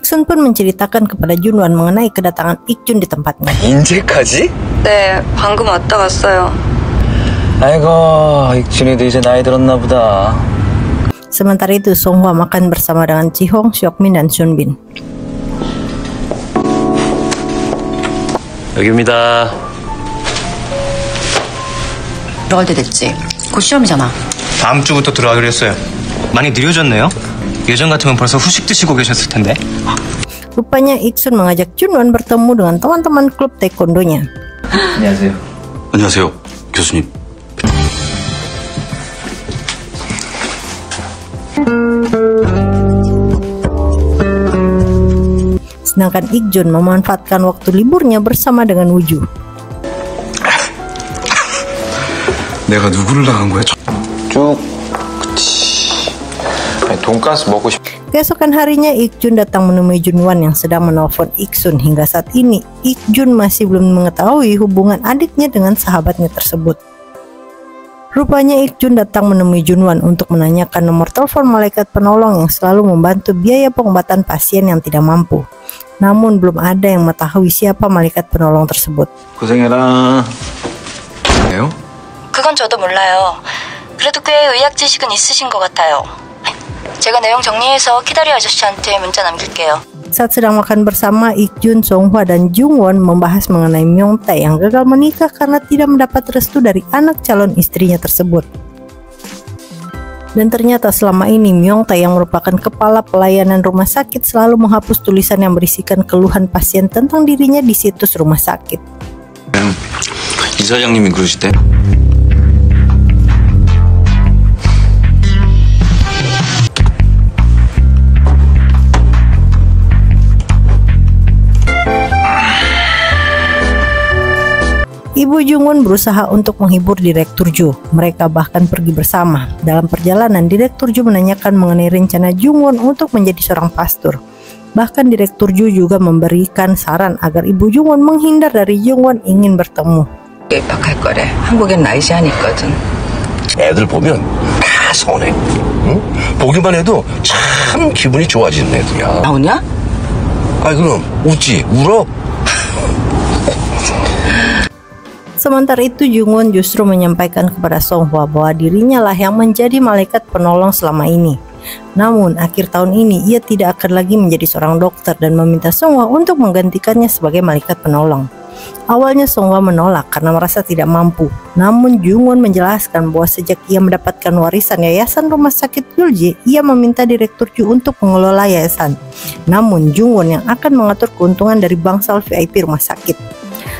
Iksun pun menceritakan kepada Junwon mengenai kedatangan Ik-jun di tempatnya. 인제까지? 네, 방금 왔다 갔어요. 아이고, 익준이도 이제 나이 들었나 보다. Sementara itu, Songhwa makan bersama dengan Ji-hong, Seokmin, dan Sunbin. 여기입니다. 들어갈 때 됐지? 곧 시험이잖아. 다음 주부터 들어가기로 했어요. 많이 느려졌네요. 예전 같으면 벌써 후식 드시고 계셨을 텐데. Rupanya Iksun mengajak Junwon bertemu dengan teman-teman klub taekwondonya. 안녕하세요. 안녕하세요, 교수님. Sedangkan Ik-jun memanfaatkan waktu liburnya bersama dengan Woo-ju. 내가 누구를 당한 거야? 쭉. 그치. 아니, 돈가스 먹고 싶. Keesokan harinya Ik-jun datang menemui Junwon yang sedang menelpon Ik-sun. Hingga saat ini Ik-jun masih belum mengetahui hubungan adiknya dengan sahabatnya tersebut. Rupanya Ik-jun datang menemui Junwon untuk menanyakan nomor telepon malaikat penolong yang selalu membantu biaya pengobatan pasien yang tidak mampu. Namun belum ada yang mengetahui siapa malaikat penolong tersebut. 고생해라. 왜요? 그건 저도 몰라요. 그래도 꽤 의학 지식은 있으신 것 같아요. 제가 내용 정리해서 키다리 아저씨한테 문자 남길게요. Saat sedang makan bersama, Ik-jun, Songhwa, dan Jungwon membahas mengenai Myung-tae yang gagal menikah karena tidak mendapat restu dari anak calon istrinya tersebut. Dan ternyata selama ini Myung-tae yang merupakan kepala pelayanan rumah sakit selalu menghapus tulisan yang berisikan keluhan pasien tentang dirinya di situs rumah sakit. 이사장님이 그러시대. Ibu Jungwon berusaha untuk menghibur Direktur Ju. Mereka bahkan pergi bersama. Dalam perjalanan, Direktur Ju menanyakan mengenai rencana Jungwon untuk menjadi seorang pastor. Bahkan Direktur Ju juga memberikan saran agar Ibu Jungwon menghindar dari Jungwon ingin bertemu. 입학할 거래. 한국엔 나이 제한이 있거든. 애들 보면 다 선해. 응? 보기만 해도 참 기분이 좋아지는 애들이야. 나오냐? 아이 그럼 웃지? 울어? Sementara itu Jungwon justru menyampaikan kepada Songhwa bahwa dirinya lah yang menjadi malaikat penolong selama ini. Namun akhir tahun ini ia tidak akan lagi menjadi seorang dokter dan meminta Songhwa untuk menggantikannya sebagai malaikat penolong. Awalnya Songhwa menolak karena merasa tidak mampu. Namun Jungwon menjelaskan bahwa sejak ia mendapatkan warisan yayasan rumah sakit Yulje, ia meminta Direktur Ju untuk mengelola yayasan. Namun Jungwon yang akan mengatur keuntungan dari bangsal VIP rumah sakit.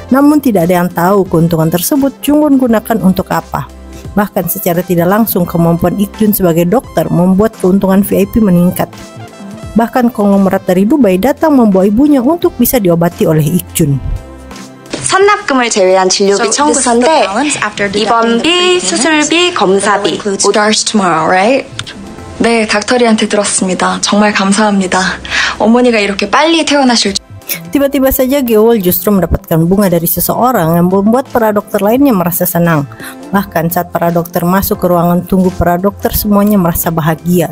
Namun tidak ada yang tahu keuntungan tersebut Jungwon gunakan untuk apa. Bahkan secara tidak langsung kemampuan Ik-jun sebagai dokter membuat keuntungan VIP meningkat. Bahkan konglomerat dari Dubai datang membawa ibunya untuk bisa diobati oleh Ik-jun. 선납금을 제외한 진료비 청구서인데 입원비, 수술비, 검사비 starts tomorrow, right? 네, 닥터리한테 들었습니다. 정말 감사합니다. 어머니가 이렇게 빨리 태어나실 줄. Tiba-tiba saja Gyeol justru mendapatkan bunga dari seseorang yang membuat para dokter lainnya merasa senang. Bahkan saat para dokter masuk ke ruangan tunggu para dokter semuanya merasa bahagia.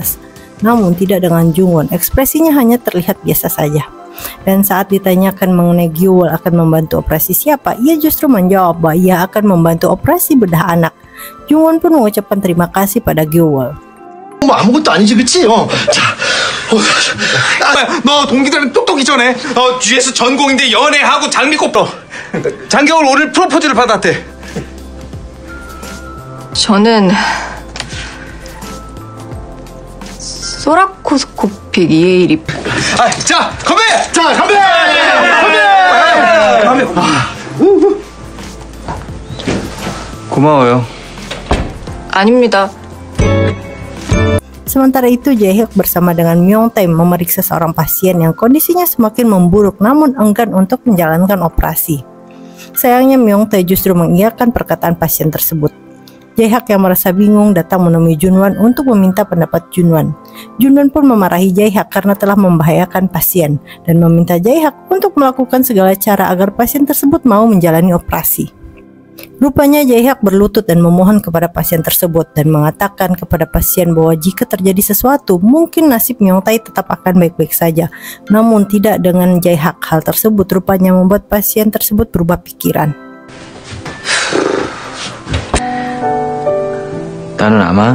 Namun tidak dengan Jungwon, ekspresinya hanya terlihat biasa saja. Dan saat ditanyakan mengenai Gyeol akan membantu operasi siapa, ia justru menjawab bahwa ia akan membantu operasi bedah anak. Jungwon pun mengucapkan terima kasih pada Gyeol. 뭐 아무것도 아니지, 그치? 자, 너 동기들은 똑똑히 전해. GS 전공인데 연애하고 장미꽃. 장겨울 오늘 프로포즈를 받았대. 저는 소라코스코픽 EA리. 자, 건배! 자, 건배! 건배! 고마워요. 아닙니다. Sementara itu Jae-hyuk bersama dengan Myung-tae memeriksa seorang pasien yang kondisinya semakin memburuk namun enggan untuk menjalankan operasi. Sayangnya Myung-tae justru mengiyakan perkataan pasien tersebut. Jae-hyuk yang merasa bingung datang menemui Junwon untuk meminta pendapat Junwon. Junwon pun memarahi Jae-hyuk karena telah membahayakan pasien dan meminta Jae-hyuk untuk melakukan segala cara agar pasien tersebut mau menjalani operasi. Rupanya Jae-hyuk berlutut dan memohon kepada pasien tersebut dan mengatakan kepada pasien bahwa jika terjadi sesuatu, mungkin nasib Myung-tae tetap akan baik-baik saja. Namun tidak dengan Jae-hyuk. Hal tersebut rupanya membuat pasien tersebut berubah pikiran. 나는 아마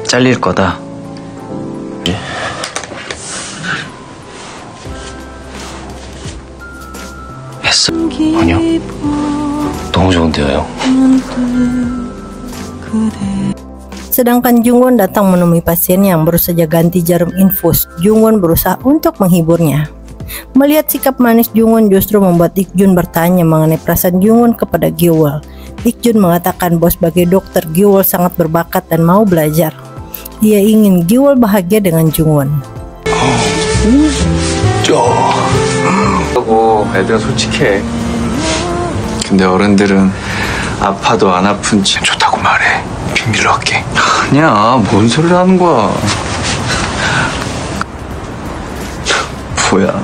잘릴 거다. 했어? 아니요. 너무 좋은데요. Sedangkan Jungwon datang menemui pasien yang baru saja ganti jarum infus. Jungwon berusaha untuk menghiburnya. Melihat sikap manis Jungwon justru membuat Ik-jun bertanya mengenai perasaan Jungwon kepada Gyeol. Ik-jun mengatakan bahwa sebagai dokter Gyeol sangat berbakat dan mau belajar. Ia ingin Gyeol bahagia dengan Jungwon. 애들은 솔직해. 근데 어른들은 아파도 안 아픈 지 좋다고 말해. 비밀로 할게. 아니야, 뭔 소리를 하는 거야. 뭐야,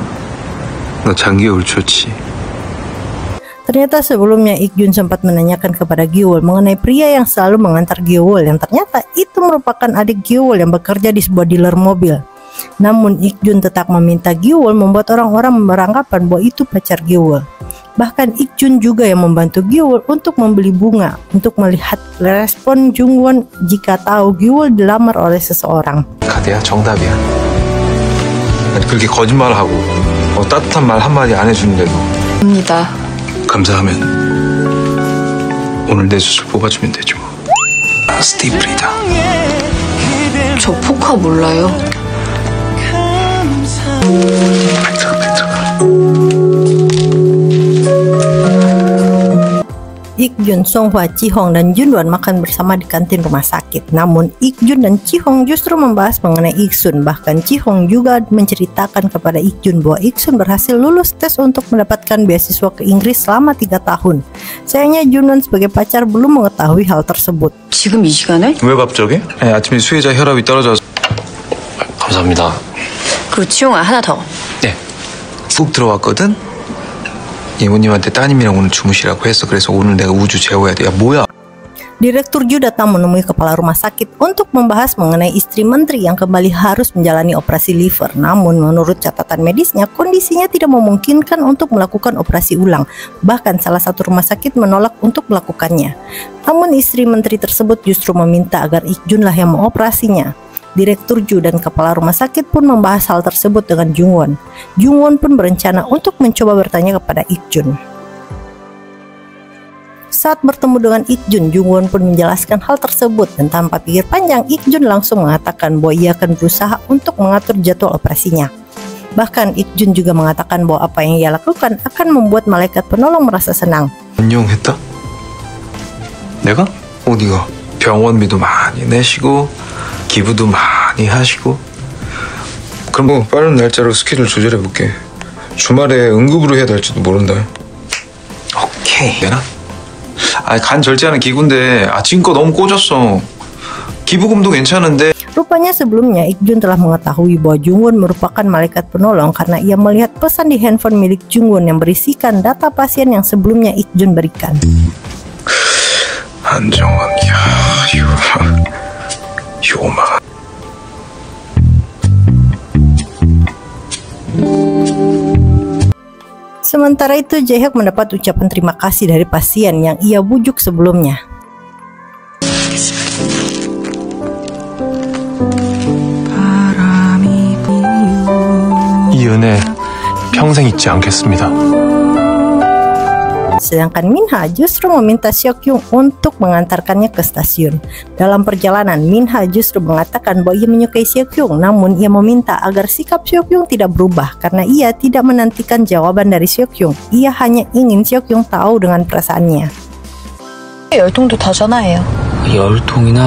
너 장기울 좋지? Ternyata sebelumnya Ik-jun sempat menanyakan kepada Gyeol mengenai pria yang selalu mengantar Gyeol, yang ternyata itu merupakan adik Gyeol yang bekerja di sebuah dealer mobil. Namun Ik-jun tetap meminta Gyeol membuat orang-orang beranggapan bahwa itu pacar Gyeol. Bahkan Ik-jun juga yang membantu Gyeol untuk membeli bunga untuk melihat respon Jungwon jika tahu Gyeol dilamar oleh seseorang. 가대야, 정답이야. 그렇게 거짓말을 하고 따뜻한 말 한마디 안 해주는데도 입니다. 감사하면 오늘 내 수술 뽑아주면 되죠. 스티플이다. 저 포카 몰라요. Ik-jun, Songhwa, Ji-hong, dan Junwon makan bersama di kantin rumah sakit. Namun Ik-jun dan Ji-hong justru membahas mengenai Ik-sun. Bahkan Ji-hong juga menceritakan kepada Ik-jun bahwa Ik-sun berhasil lulus tes untuk mendapatkan beasiswa ke Inggris selama 3 tahun. Sayangnya Junwon sebagai pacar belum mengetahui hal tersebut. 지금 이 시간에? 왜 갑자기? 아침에 수혜자 혈압이 떨어져서. 감사합니다. 그 지용아 하나 더. 네, 훅 들어왔거든? 이모님한테 따님이랑 오늘 주무시라고 했어. 그래서 오늘 내가 우주 재워야 돼. 야, 뭐야? Direktur Ju datang menemui kepala rumah sakit untuk membahas mengenai istri menteri yang kembali harus menjalani operasi liver. Namun menurut catatan medisnya, kondisinya tidak memungkinkan untuk melakukan operasi ulang. Bahkan salah satu rumah sakit menolak untuk melakukannya. Namun istri menteri tersebut justru meminta agar Ik-jun lah yang mengoperasinya. Direktur Ju dan kepala rumah sakit pun membahas hal tersebut dengan Jungwon. Jungwon pun berencana untuk mencoba bertanya kepada Ik-jun. Saat bertemu dengan Ik-jun, Jungwon pun menjelaskan hal tersebut dan tanpa pikir panjang, Ik-jun langsung mengatakan bahwa ia akan berusaha untuk mengatur jadwal operasinya. Bahkan Ik-jun juga mengatakan bahwa apa yang ia lakukan akan membuat malaikat penolong merasa senang. 안녕했다? 내가? 어디가? 병원비도 많이 내시고 기부도 많이 하시고. 그럼 뭐 빠른 날짜로 스케줄 조절해 볼게. 주말에 응급으로 해야 될지도 모른다. 오케이. 되나? 간 절제하는 기구인데 지금껏 너무 꽂았어. 기부금도 괜찮은데. Rupanya sebelumnya Ik-jun telah mengetahui bahwa Jungwon merupakan malaikat penolong karena ia melihat pesan di handphone milik Jungwon yang berisikan data pasien yang sebelumnya Ik-jun berikan. 안정환, 요마. Sementara itu Jae-hyuk mendapat ucapan terima kasih dari pasien yang ia bujuk sebelumnya. 이 은혜 평생 잊지 않겠습니다. Sedangkan Minha justru meminta Seok-kyung untuk mengantarkannya ke stasiun. Dalam perjalanan, Minha justru mengatakan bahwa ia menyukai Seok-kyung, namun ia meminta agar sikap Seok-kyung tidak berubah karena ia tidak menantikan jawaban dari Seok-kyung. Ia hanya ingin Seok-kyung tahu dengan perasaannya. 열통도 다 전화해요. 열통이나?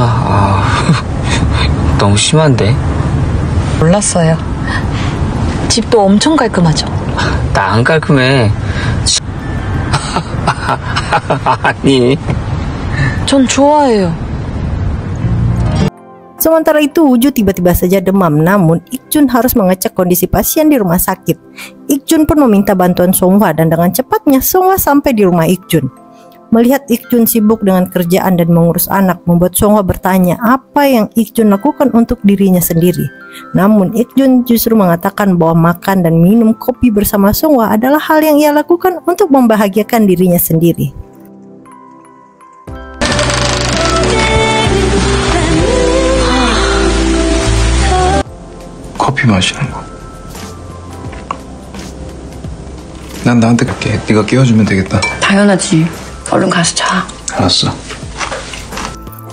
너무 심한데? 몰랐어요. 집도 엄청 깔끔하죠? 나 안 깔끔해. 아니. 전 좋아해요. Sementara itu Woo-ju tiba-tiba saja demam, namun Ik-jun harus mengecek kondisi pasien di rumah sakit. Ik-jun pun meminta bantuan Songhwa dan dengan cepatnya Songhwa sampai di rumah Ik-jun. Melihat Ik-jun sibuk dengan kerjaan dan mengurus anak membuat Songhwa bertanya apa yang Ik-jun lakukan untuk dirinya sendiri. Namun Ik-jun justru mengatakan bahwa makan dan minum kopi bersama Songhwa adalah hal yang ia lakukan untuk membahagiakan dirinya sendiri. 커피 마시는 거. 난 나한테 갈게. 네가 깨워주면 되겠다. 당연하지. 얼른 가서 자. 알았어.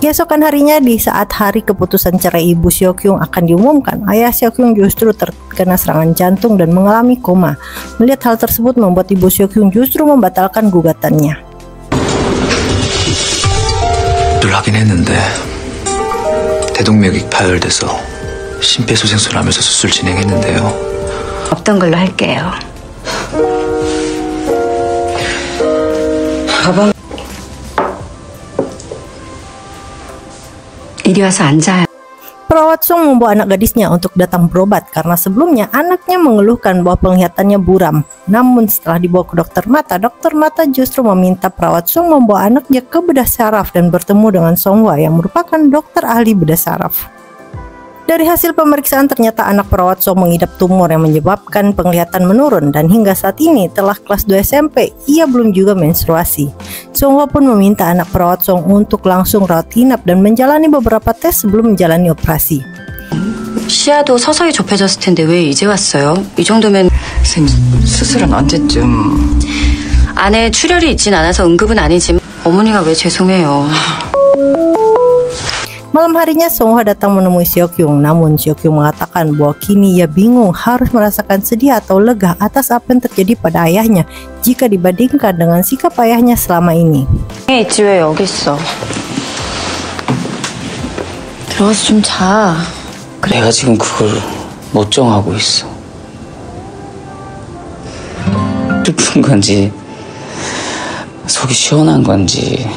Keesokan harinya, di saat hari keputusan cerai ibu Seok-hyung akan diumumkan, ayah Seok-hyung justru terkena serangan jantung dan mengalami koma. Melihat hal tersebut membuat ibu Seok-hyung justru membatalkan gugatannya. 하긴 했는데 대동맥이 파열돼서 심폐소생술을 하면서 수술 진행했는데요. 없던 걸로 할게요. 가방. 이리 와서 앉아요. Perawat Song membawa anak gadisnya untuk datang berobat karena sebelumnya anaknya mengeluhkan bahwa penglihatannya buram. Namun setelah dibawa ke dokter mata justru meminta perawat Song membawa anaknya ke bedah saraf dan bertemu dengan Songhwa yang merupakan dokter ahli bedah saraf. Dari hasil pemeriksaan ternyata anak perawat Song mengidap tumor yang menyebabkan penglihatan menurun dan hingga saat ini telah kelas 2 SMP ia belum juga menstruasi. Songhwa pun meminta anak perawat Song untuk langsung rawat inap dan menjalani beberapa tes sebelum menjalani operasi. 시야도 서서히 좁혀졌을 텐데 왜 이제 왔어요? 이 정도면 선생님 수술은 언제쯤? 안에 출혈이 있진 않아서 응급은 아니지만 어머니가 왜 죄송해요. Malam harinya Songhwa datang menemui Seok-hyung, namun Seok-hyung mengatakan bahwa kini ia bingung harus merasakan sedih atau lega atas apa yang terjadi pada ayahnya jika dibandingkan dengan sikap ayahnya selama ini. 있지 왜 여기 있어? 들어가서 좀 자. 내가 지금 그걸 못 정하고 있어. 슬픈 건지 속이 시원한 건지.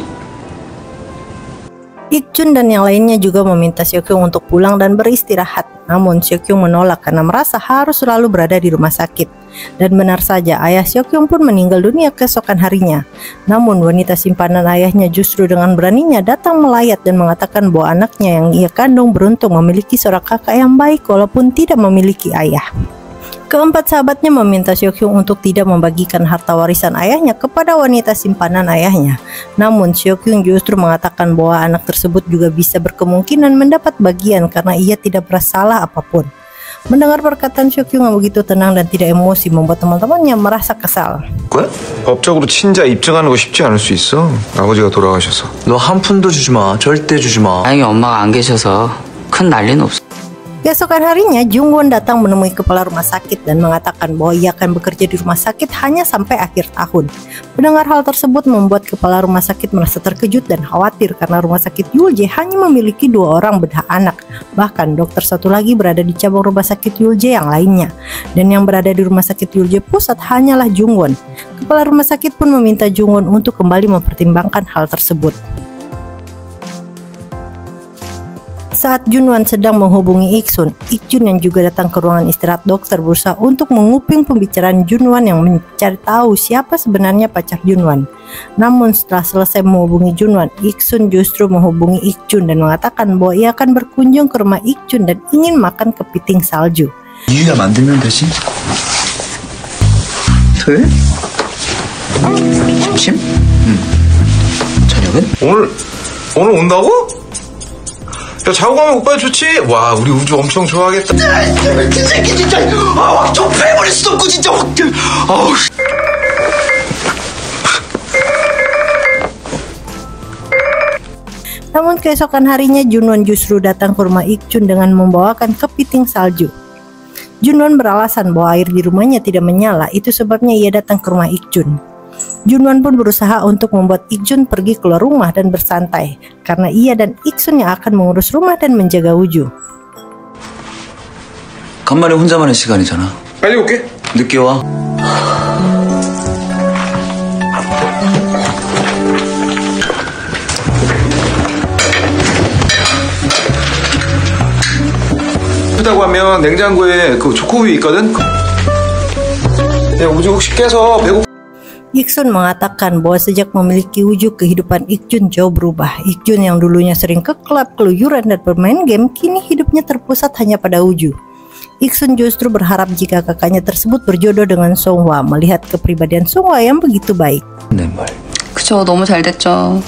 Ik-jun dan yang lainnya juga meminta Seok-hyung untuk pulang dan beristirahat. Namun Seok-hyung menolak karena merasa harus selalu berada di rumah sakit. Dan benar saja, ayah Seok-hyung pun meninggal dunia keesokan harinya. Namun wanita simpanan ayahnya justru dengan beraninya datang melayat dan mengatakan bahwa anaknya yang ia kandung beruntung memiliki seorang kakak yang baik walaupun tidak memiliki ayah. Keempat sahabatnya meminta Seok-hyung untuk tidak membagikan harta warisan ayahnya kepada wanita simpanan ayahnya. Namun Seok-hyung justru mengatakan bahwa anak tersebut juga bisa berkemungkinan mendapat bagian karena ia tidak bersalah apapun. Mendengar perkataan Seok-hyung yang begitu tenang dan tidak emosi membuat teman-temannya merasa kesal. 법적으로 친자 입증하는 거 쉽지 않을 수 있어. 아버지가 돌아가셔서. 너 한 푼도 주지 마. 절대 주지 마. 다행히 엄마가 안 계셔서 큰 난리는 없어. Keesokan harinya, Jung-won datang menemui kepala rumah sakit dan mengatakan bahwa ia akan bekerja di rumah sakit hanya sampai akhir tahun. Mendengar hal tersebut membuat kepala rumah sakit merasa terkejut dan khawatir karena rumah sakit Yulje hanya memiliki 2 orang bedah anak. Bahkan dokter satu lagi berada di cabang rumah sakit Yulje yang lainnya. Dan yang berada di rumah sakit Yulje pusat hanyalah Jung-won. Kepala rumah sakit pun meminta Jung-won untuk kembali mempertimbangkan hal tersebut. Saat Junwan sedang menghubungi Ik-sun, Ik-jun yang juga datang ke ruangan istirahat dokter berusaha untuk menguping pembicaraan Junwan yang mencari tahu siapa sebenarnya pacar Junwan. Namun setelah selesai menghubungi Junwan, Ik-sun justru menghubungi Ik-jun dan mengatakan bahwa ia akan berkunjung ke rumah Ik-jun dan ingin makan kepiting salju. 이유야 만들면 되지. 토요일? 점심? 저녁은? 오늘 온다고? 야, 자고 가면 오빠 좋지? 와, 우리 우주 엄청 좋아하겠다. 이 새끼 진짜. 아, 확 좀 패버렸어, 진짜. 아우. Namun keesokan harinya Junwan justru datang ke rumah Ik-jun dengan membawakan kepiting salju. Junwan beralasan bahwa air di rumahnya tidak menyala, itu sebabnya ia datang ke rumah Ik-jun. Junwan pun berusaha untuk membuat Ik-jun pergi keluar rumah dan bersantai karena ia dan Ik-sun yang akan mengurus rumah dan menjaga Uju. 간만에 혼자만의 시간이잖아. 빨리 올게. 늦게 와. 다고 하면 냉장고에 그 초코우유 있거든. 야, 우주 혹시 깨서 배고. Ik-sun mengatakan bahwa sejak memiliki Uju, kehidupan Ik-jun jauh berubah. Ik-jun yang dulunya sering ke klub, keluyuran, dan bermain game, kini hidupnya terpusat hanya pada Uju. Ik-sun justru berharap jika kakaknya tersebut berjodoh dengan Songhwa, melihat kepribadian Songhwa yang begitu baik. 그쵸, 너무 잘 됐죠.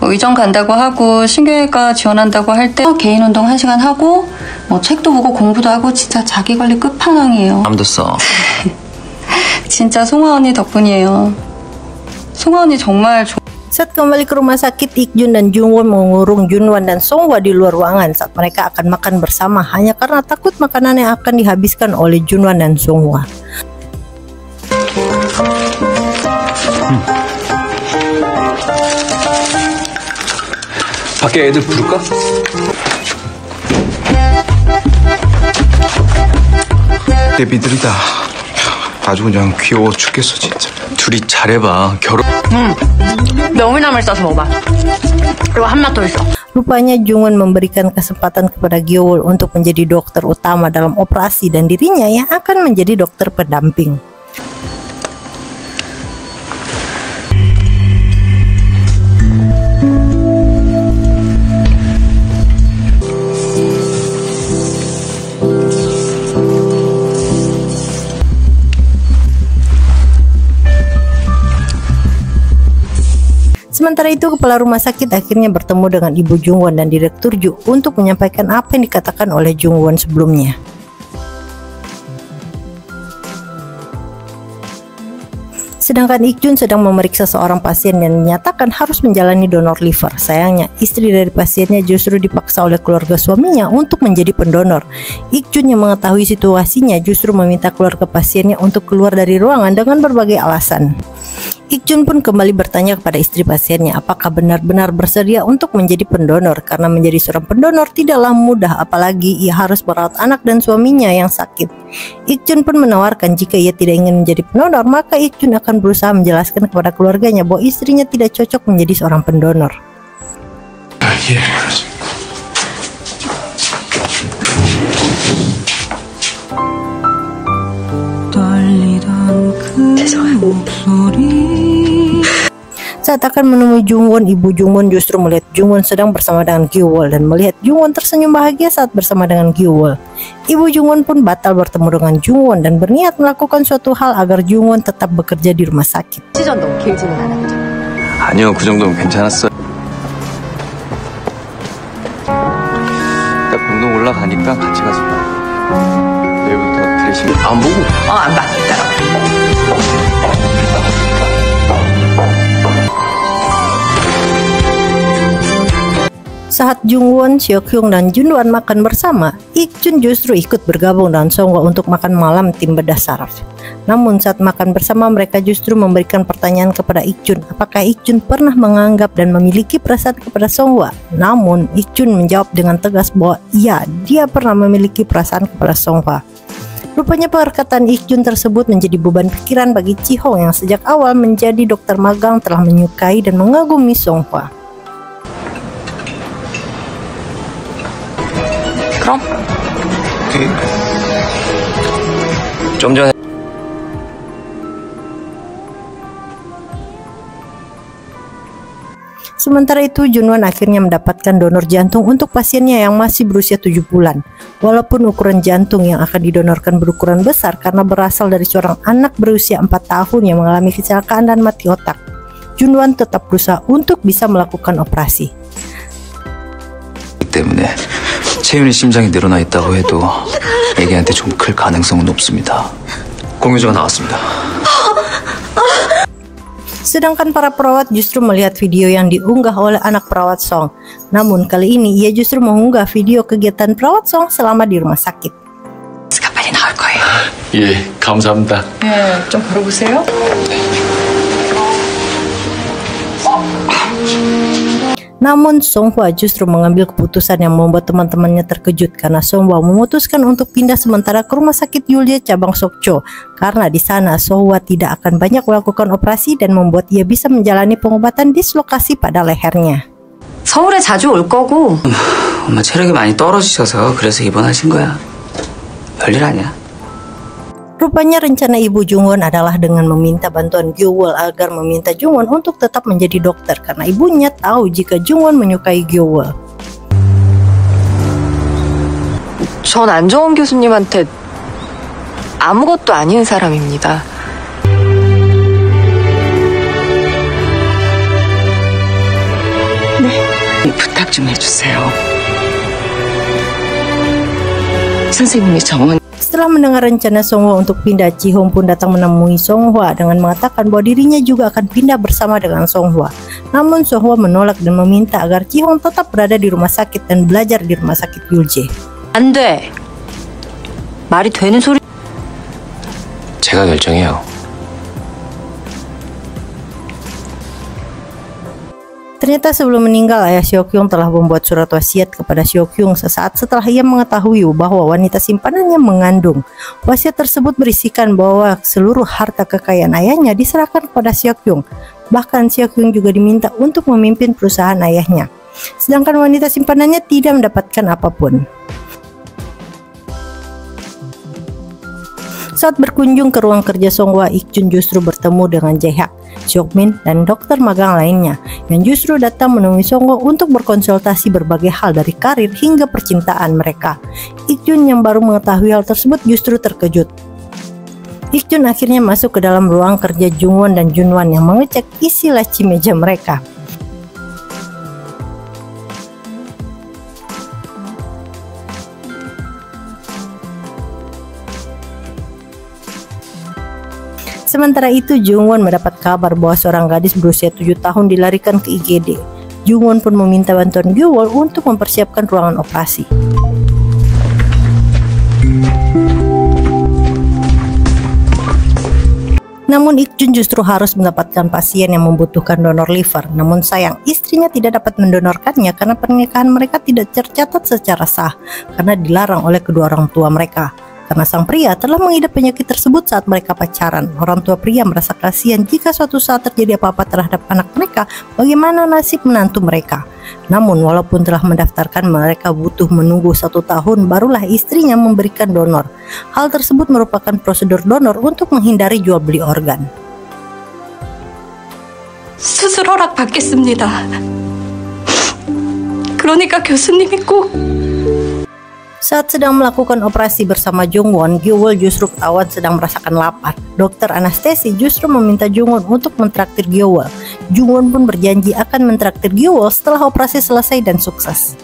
의정 간다고 하고 신경외과 지원한다고 할 때 개인 운동 1시간 하고 책도 보고 공부도 하고 진짜 자기 관리 끝판왕이에요. 잠도 써. 진짜 송화 언니 덕분이에요. 송화 언니 정말 Saat kembali ke rumah sakit, Ik-jun dan Jung-won mengurung Junwan dan Songhwa di luar ruangan saat mereka akan makan bersama hanya karena takut makanan yang akan dihabiskan oleh Junwan dan Songhwa. 밖에 애들 부를까? 데뷔들이다. 아주 그냥 귀여워 죽겠어 진짜. 둘이 잘해봐. 결혼. 명이나물 싸서 먹어봐. 그리고 한 맛 더 있어. Rupanya Jung-won memberikan kesempatan kepada Gyo-wol untuk menjadi dokter utama dalam operasi dan dirinya yang akan menjadi dokter pendamping. Sementara itu, kepala rumah sakit akhirnya bertemu dengan Ibu Jung-won dan Direktur Ju untuk menyampaikan apa yang dikatakan oleh Jung-won sebelumnya. Sedangkan Ik-jun sedang memeriksa seorang pasien dan menyatakan harus menjalani donor liver. Sayangnya, istri dari pasiennya justru dipaksa oleh keluarga suaminya untuk menjadi pendonor. Ik-jun yang mengetahui situasinya justru meminta keluarga pasiennya untuk keluar dari ruangan dengan berbagai alasan. Ik-jun pun kembali bertanya kepada istri pasiennya apakah benar-benar bersedia untuk menjadi pendonor, karena menjadi seorang pendonor tidaklah mudah, apalagi ia harus merawat anak dan suaminya yang sakit. Ik-jun pun menawarkan jika ia tidak ingin menjadi pendonor, maka Ik-jun akan berusaha menjelaskan kepada keluarganya bahwa istrinya tidak cocok menjadi seorang pendonor. Saat akan menemui Jung-won, Ibu Jung-won justru melihat Jung-won sedang bersama dengan Gyo-wol dan melihat Jung-won tersenyum bahagia saat bersama dengan Gyo-wol. Ibu Jung-won pun batal bertemu dengan Jung-won dan berniat melakukan suatu hal agar Jung-won tetap bekerja di rumah sakit. 아니요, 그 정도면 괜찮았어요. 나 병동 올라가니까 같이 가서 봐. 내일부터 드레싱 안 보고? 안 봐. Saat Jung-won, Seok-hyung, dan Junwan makan bersama, Ik-jun justru ikut bergabung dengan Songhwa untuk makan malam tim bedah saraf. Namun saat makan bersama, mereka justru memberikan pertanyaan kepada Ik-jun apakah Ik-jun pernah menganggap dan memiliki perasaan kepada Songhwa. Namun Ik-jun menjawab dengan tegas bahwa iya, dia pernah memiliki perasaan kepada Songhwa. Rupanya perkataan Ik-jun tersebut menjadi beban pikiran bagi Ji-hong yang sejak awal menjadi dokter magang telah menyukai dan mengagumi Songhwa. 좀 전에 Sementara itu, Junwan akhirnya mendapatkan donor jantung untuk pasiennya yang masih berusia 7 bulan. Walaupun ukuran jantung yang akan didonorkan berukuran besar karena berasal dari seorang anak berusia 4 tahun yang mengalami kecelakaan dan mati otak, Junwan tetap berusaha untuk bisa melakukan operasi. 때문에 채윤이 심장이 늘어나 있다고 해도 애기한테 좀 클 가능성은 높습니다. 공유자가 나왔습니다. Sedangkan para perawat justru melihat video yang diunggah oleh anak perawat Song. Namun kali ini ia justru mengunggah video kegiatan perawat Song selama di rumah sakit. 빨리 나올 거예요. 예, 감사합니다. 예, 좀 걸어보세요. Namun Songhwa justru mengambil keputusan yang membuat teman-temannya terkejut karena Songhwa memutuskan untuk pindah sementara ke rumah sakit Yulye cabang Sokcho karena di sana Songhwa tidak akan banyak melakukan operasi dan membuat ia bisa menjalani pengobatan dislokasi pada lehernya. 서울에 자주 올 거고. 엄마 체력이 많이 떨어지셔서 그래서 입원하신 거야. 별일 아니야. Rupanya rencana ibu Jungwon adalah dengan meminta bantuan Gyo-wol agar meminta Jungwon untuk tetap menjadi dokter karena ibunya tahu jika Jungwon menyukai Gyo-wol. 전 안정원 교수님한테 아무것도 아닌 사람입니다. 네, 부탁 좀 해주세요. 선생님이 정원. Setelah mendengar rencana Songhwa untuk pindah, Ji-hong pun datang menemui Songhwa dengan mengatakan bahwa dirinya juga akan pindah bersama dengan Songhwa. Namun Songhwa menolak dan meminta agar Ji-hong tetap berada di rumah sakit dan belajar di rumah sakit Yulje. 안 돼. 말이 되는 소리. 제가 결정해요. Ternyata sebelum meninggal, ayah Seok-hyung telah membuat surat wasiat kepada Seok-hyung sesaat setelah ia mengetahui bahwa wanita simpanannya mengandung. Wasiat tersebut berisikan bahwa seluruh harta kekayaan ayahnya diserahkan kepada Seok-hyung. Bahkan Seok-hyung juga diminta untuk memimpin perusahaan ayahnya. Sedangkan wanita simpanannya tidak mendapatkan apapun. Saat berkunjung ke ruang kerja Songhwa, Ik-jun justru bertemu dengan Jae-hak, Seok-min, dan dokter magang lainnya yang justru datang menemui Songhwa untuk berkonsultasi berbagai hal dari karir hingga percintaan mereka. Ik-jun yang baru mengetahui hal tersebut justru terkejut. Ik-jun akhirnya masuk ke dalam ruang kerja Jungwon dan Junwan yang mengecek isi laci meja mereka. Sementara itu, Jungwon mendapat kabar bahwa seorang gadis berusia 7 tahun dilarikan ke IGD. Jungwon pun meminta bantuan Gyo-wol untuk mempersiapkan ruangan operasi. Namun Ik-jun justru harus mendapatkan pasien yang membutuhkan donor liver. Namun sayang, istrinya tidak dapat mendonorkannya karena pernikahan mereka tidak tercatat secara sah karena dilarang oleh kedua orang tua mereka. Karena sang pria telah mengidap penyakit tersebut saat mereka pacaran. Orang tua pria merasa kasihan jika suatu saat terjadi apa-apa terhadap anak mereka, bagaimana nasib menantu mereka. Namun walaupun telah mendaftarkan, mereka butuh menunggu 1 tahun barulah istrinya memberikan donor. Hal tersebut merupakan prosedur donor untuk menghindari jual beli organ. 수술 허락 받겠습니다. 그러니까 교수님이 꼭. Saat sedang melakukan operasi bersama Jungwon, Gyo-wol justru ketahuan sedang merasakan lapar. Dokter anestesi justru meminta Jungwon untuk mentraktir Gyo-wol. Jungwon pun berjanji akan mentraktir Gyo-wol setelah operasi selesai dan sukses.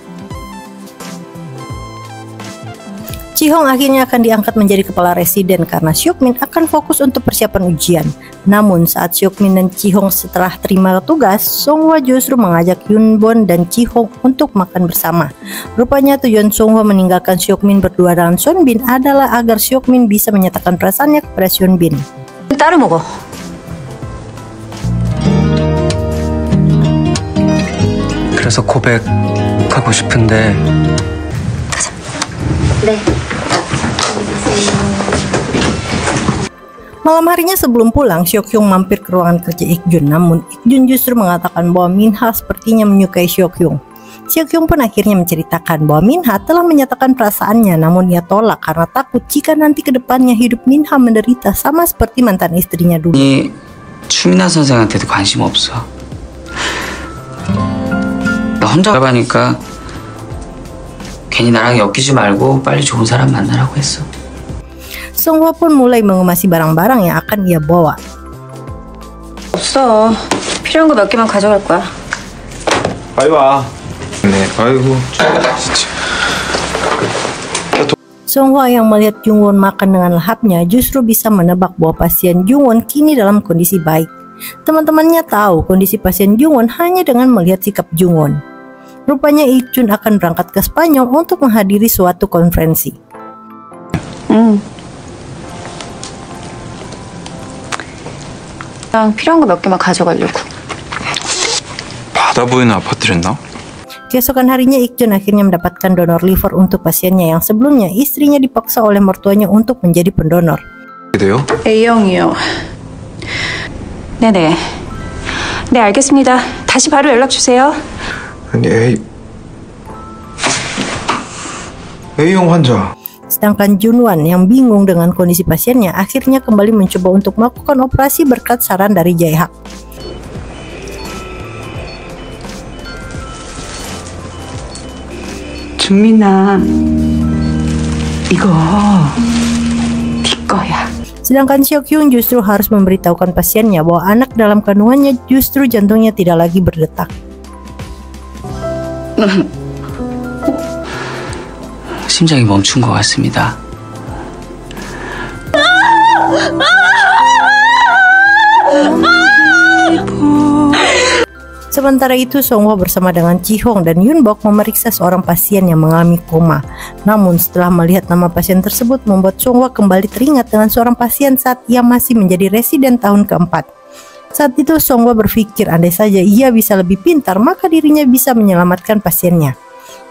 Ji-hong akhirnya akan diangkat menjadi kepala residen karena Seok-min akan fokus untuk persiapan ujian. Namun saat Seok-min dan Ji-hong setelah terima tugas, Songhwa justru mengajak Yun-bon dan Ji-hong untuk makan bersama. Rupanya tujuan Songhwa meninggalkan Seok-min berdua dengan Seon-bin adalah agar Seok-min bisa menyatakan perasaannya kepada Seon-bin. 따로 먹어. 그래서 고백하고 싶은데. 네. Malam harinya sebelum pulang, Seok-hyung mampir ke ruangan kerja Ik-jun. Namun Ik-jun justru mengatakan bahwa Min-ha sepertinya menyukai Seok-hyung. Seok-hyung pun akhirnya menceritakan bahwa Min-ha telah menyatakan perasaannya, namun ia tolak karena takut jika nanti ke depannya hidup Min-ha menderita sama seperti mantan istrinya dulu. 추민아 선생한테도 관심 없어. 나 혼자 가니까 괜히 나랑 엮이지 말고 빨리 좋은 사람 만나라고 했어. Songhwa pun mulai mengemasi barang-barang yang akan ia bawa. 없어. 필요한 거 몇 개만 가져갈 거야. 빨리 와. 네, 아이고. 진짜. Songhwa yang melihat Jungwon makan dengan lahapnya justru bisa menebak bahwa pasien Jungwon kini dalam kondisi baik. Teman-temannya tahu kondisi pasien Jungwon hanya dengan melihat sikap Jungwon. Rupanya Ik-jun akan berangkat ke Spanyol untuk menghadiri suatu konferensi. 필요한 거 몇 개만 가져가려고. 바다 보이는 아파트랬나? Keesokan harinya Ik-jun akhirnya mendapatkan donor liver untuk pasiennya yang sebelumnya istrinya dipaksa oleh mertuanya untuk menjadi pendonor. Gitu. A형이요. 네네. 네, 알겠습니다. 다시 바로 연락 주세요. 아니 A형 환자. Sedangkan Junwon yang bingung dengan kondisi pasiennya akhirnya kembali mencoba untuk melakukan operasi berkat saran dari Jae-hak. 준민아, 이거 네 거야. Sedangkan Seok-hyun justru harus memberitahukan pasiennya bahwa anak dalam kandungannya justru jantungnya tidak lagi berdetak. 심장이 멈춘 것 같습니다. Sementara itu, Songhwa bersama dengan Ji-hong dan Yoon-bok memeriksa seorang pasien yang mengalami koma. Namun setelah melihat nama pasien tersebut membuat Songhwa kembali teringat dengan seorang pasien saat ia masih menjadi residen tahun keempat. Saat itu Songhwa berpikir andai saja ia bisa lebih pintar maka dirinya bisa menyelamatkan pasiennya.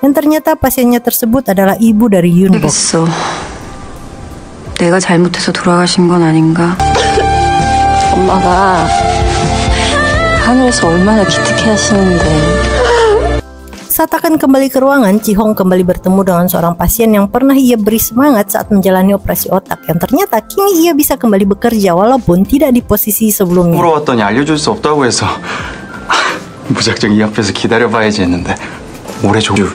Dan ternyata pasiennya tersebut adalah ibu dari Yoon-bok. 내가 잘못해서 돌아가신 건 아닌가? 엄마가 하늘에서 얼마나 기특해 하시는데. Saat akan kembali ke ruangan, Ji-hong kembali bertemu dengan seorang pasien yang pernah ia beri semangat saat menjalani operasi otak, yang ternyata kini ia bisa kembali bekerja walaupun tidak di posisi sebelumnya. 물어봤더니 알려줄 수 없다고 해서 무작정 이 앞에서 기다려봐야지 했는데 올해 조주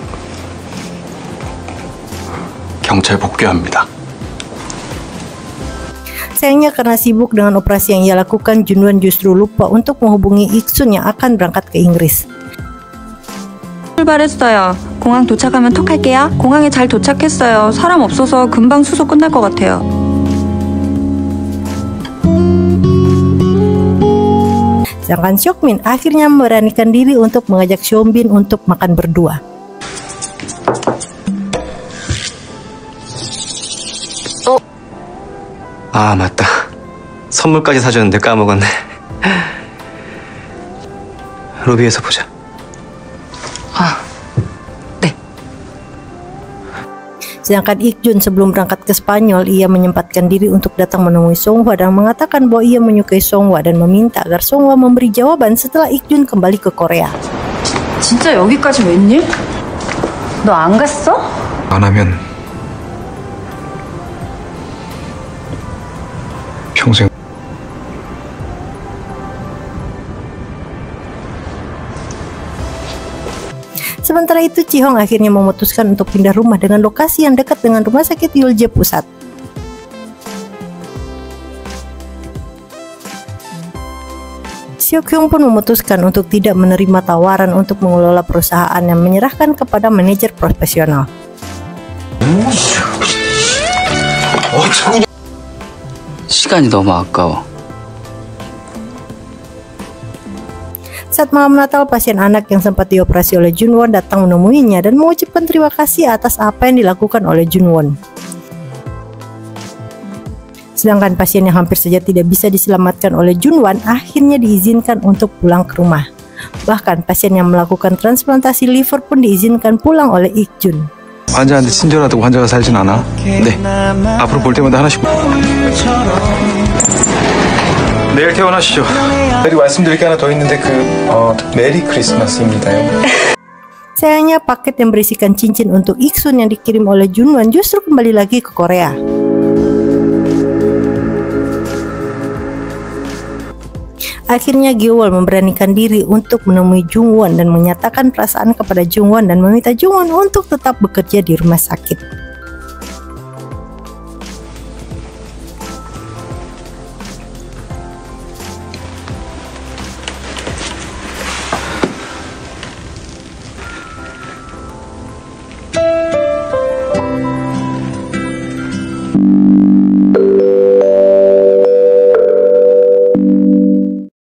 경찰 복귀합니다. Sayangnya karena sibuk dengan operasi yang ia lakukan, Junwon justru lupa untuk menghubungi Ik-sun yang akan berangkat ke Inggris. 출발했어요. 공항 도착하면 톡할게요. 공항에 잘 도착했어요. 사람 없어서 금방 수소 끝날 것 같아요. Sedangkan Seokmin akhirnya memberanikan diri untuk mengajak Seonbin untuk makan berdua. 아, 맞다. 선물까지 사줬는데 까먹었네. 로비에서 보자. Sedangkan Ik-jun sebelum berangkat ke Spanyol, ia menyempatkan diri untuk datang menemui Songhwa dan mengatakan bahwa ia menyukai Songhwa dan meminta agar Songhwa memberi jawaban setelah Ik-jun kembali ke Korea. 진짜 여기까지 웬일? 너 안 갔어? 안 하면 평생. Sementara itu, Ji-hong akhirnya memutuskan untuk pindah rumah dengan lokasi yang dekat dengan rumah sakit Yulje Pusat. Seok-hyun pun memutuskan untuk tidak menerima tawaran untuk mengelola perusahaan yang menyerahkan kepada manajer profesional. 시간이 너무 아까워. Saat malam Natal, pasien anak yang sempat dioperasi oleh Junwon datang menemuinya dan mengucapkan terima kasih atas apa yang dilakukan oleh Junwon. Sedangkan pasien yang hampir saja tidak bisa diselamatkan oleh Junwon akhirnya diizinkan untuk pulang ke rumah. Bahkan pasien yang melakukan transplantasi liver pun diizinkan pulang oleh Ik-jun. 환자한테 친절하다고 환자가 살진 않아? 네. 앞으로 볼 때마다 하나씩. 내일 퇴원하시죠. 그리고 말씀드릴 게 하나 더 있는데 메리 크리스마스입니다요. Sayangnya paket yang berisikan cincin untuk Ik-sun yang dikirim oleh Junwon justru kembali lagi ke Korea. Akhirnya Gyeowol memberanikan diri untuk menemui Jungwon dan menyatakan perasaan kepada Jungwon dan meminta Jungwon untuk tetap bekerja di rumah sakit.